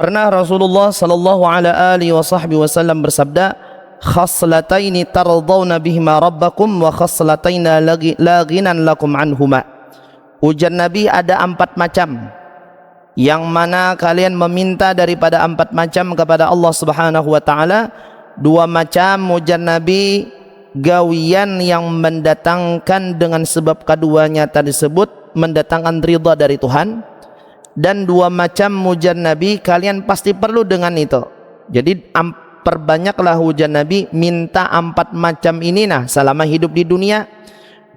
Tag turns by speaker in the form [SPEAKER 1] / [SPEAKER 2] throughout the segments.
[SPEAKER 1] Pernah Rasulullah sallallahu alaihi wasallam bersabda, "Khaslataini tardawna bihima rabbakum wa khaslataina la ghinan lakum anhuma." Ujar Nabi, ada 4 macam yang mana kalian meminta daripada 4 macam kepada Allah Subhanahu wa taala. 2 macam, ujar Nabi, gawian yang mendatangkan dengan sebab keduanya tersebut mendatangkan ridha dari Tuhan. Dan 2 macam, ujar Nabi, kalian pasti perlu dengan itu. Jadi perbanyaklah, ujar Nabi, minta 4 macam ini selama hidup di dunia.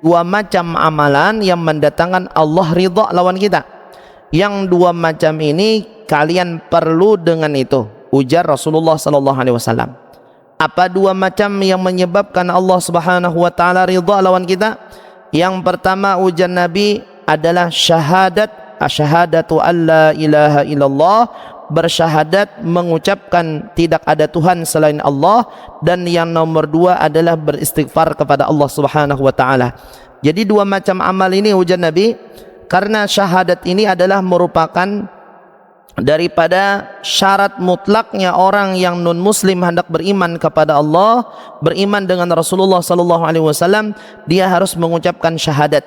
[SPEAKER 1] 2 macam amalan yang mendatangkan Allah ridha lawan kita. Yang 2 macam ini kalian perlu dengan itu, ujar Rasulullah sallallahu alaihi wasallam. Apa 2 macam yang menyebabkan Allah Subhanahu wa taala ridha lawan kita? Yang pertama, ujar Nabi, adalah syahadat, asyhadatu alla ilaha illallah, bersyahadat mengucapkan tidak ada Tuhan selain Allah. Dan yang nomor 2 adalah beristighfar kepada Allah Subhanahu wa taala. Jadi 2 macam amal ini, ujar Nabi, karena syahadat ini adalah merupakan daripada syarat mutlaknya orang yang non muslim hendak beriman kepada Allah, beriman dengan Rasulullah sallallahu alaihi wasallam, dia harus mengucapkan syahadat.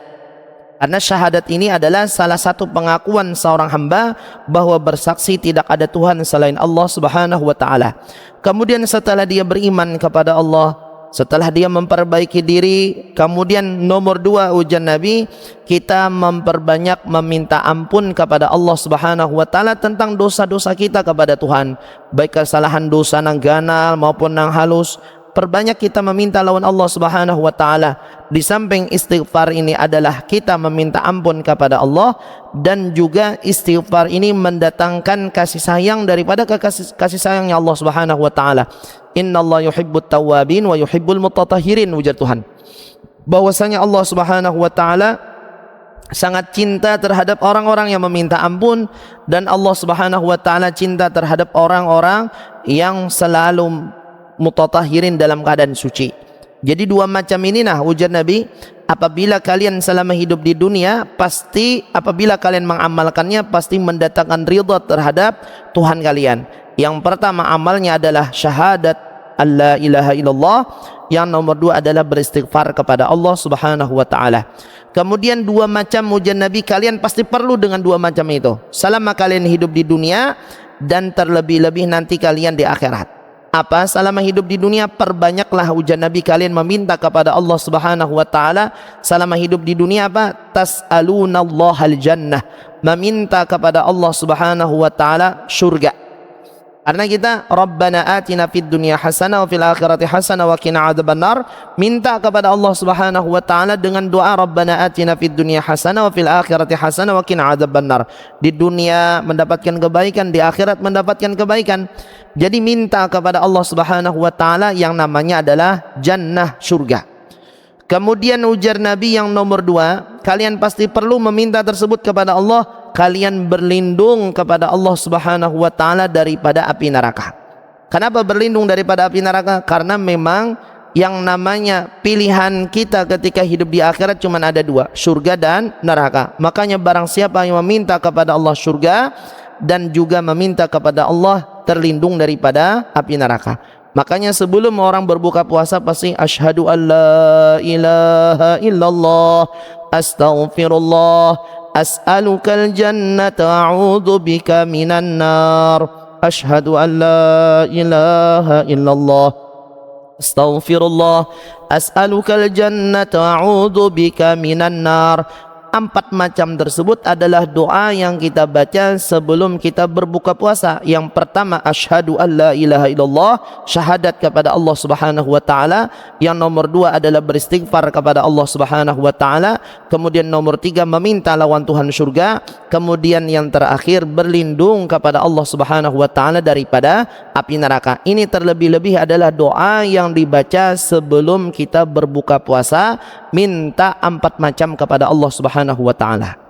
[SPEAKER 1] Karena syahadat ini adalah salah satu pengakuan seorang hamba bahwa bersaksi tidak ada Tuhan selain Allah Subhanahu wa taala. Kemudian setelah dia beriman kepada Allah, setelah dia memperbaiki diri, kemudian nomor 2, ujar Nabi, kita memperbanyak meminta ampun kepada Allah Subhanahu wa taala tentang dosa-dosa kita kepada Tuhan, baik kesalahan dosa nang ganal maupun nang halus. Perbanyak kita meminta lawan Allah Subhanahu wa taala. Di samping istighfar ini adalah kita meminta ampun kepada Allah, dan juga istighfar ini mendatangkan kasih sayang daripada kasih sayangnya Allah Subhanahu wa taala. Innallaha yuhibbut tawwabin wa yuhibbul mutatahhirin, ujar Tuhan. Bahwasanya Allah Subhanahu wa taala sangat cinta terhadap orang-orang yang meminta ampun, dan Allah Subhanahu wa taala cinta terhadap orang-orang yang selalu mutatahhirin, dalam keadaan suci. Jadi 2 macam ini ujar Nabi, apabila kalian selama hidup di dunia, pasti apabila kalian mengamalkannya pasti mendatangkan ridha terhadap Tuhan kalian. Yang pertama amalnya adalah syahadat alla ilaha illallah. Yang nomor 2 adalah beristighfar kepada Allah Subhanahu wa taala. Kemudian 2 macam, ujar Nabi, kalian pasti perlu dengan 2 macam itu selama kalian hidup di dunia, dan terlebih-lebih nanti kalian di akhirat. Apa? Selama hidup di dunia perbanyaklah, ujar Nabi, kalian meminta kepada Allah Subhanahu wa taala. Selama hidup di dunia apa? Tas'alunallahal jannah, meminta kepada Allah Subhanahu wa taala surga. Karena kita Rabbana atina fid dunya hasanah wa fil akhirati hasanah wa qina adzabannar, minta kepada Allah Subhanahu wa taala dengan doa Rabbana atina fid dunya hasanah wa fil akhirati hasanah wa qina adzabannar. Di dunia mendapatkan kebaikan, di akhirat mendapatkan kebaikan. Jadi minta kepada Allah Subhanahu wa taala yang namanya adalah jannah, surga. Kemudian ujar Nabi yang nomor 2, kalian pasti perlu meminta tersebut kepada Allah, kalian berlindung kepada Allah Subhanahu wa taala daripada api neraka. Kenapa berlindung daripada api neraka? Karena memang yang namanya pilihan kita ketika hidup di akhirat cuma ada 2, surga dan neraka. Makanya barang siapa yang meminta kepada Allah surga dan juga meminta kepada Allah terlindung daripada api neraka. Makanya sebelum orang berbuka puasa pasti asyhadu alla ilaha illallah, astaghfirullah, as'alukal jannata, a'udzu bika minan nar, asyhadu an la ilaha illallah, astaghfirullah, as'alukal jannata, a'udzu bika minan nar. 4 macam tersebut adalah doa yang kita baca sebelum kita berbuka puasa. Yang pertama asyhadu alla ilaha illallah, syahadat kepada Allah Subhanahu wa taala. Yang nomor 2 adalah beristighfar kepada Allah Subhanahu wa taala. Kemudian nomor 3 meminta lawan Tuhan surga. Kemudian yang terakhir berlindung kepada Allah Subhanahu wa taala daripada api neraka. Ini terlebih-lebih adalah doa yang dibaca sebelum kita berbuka puasa, minta 4 macam kepada Allah Subhanahu wa taala.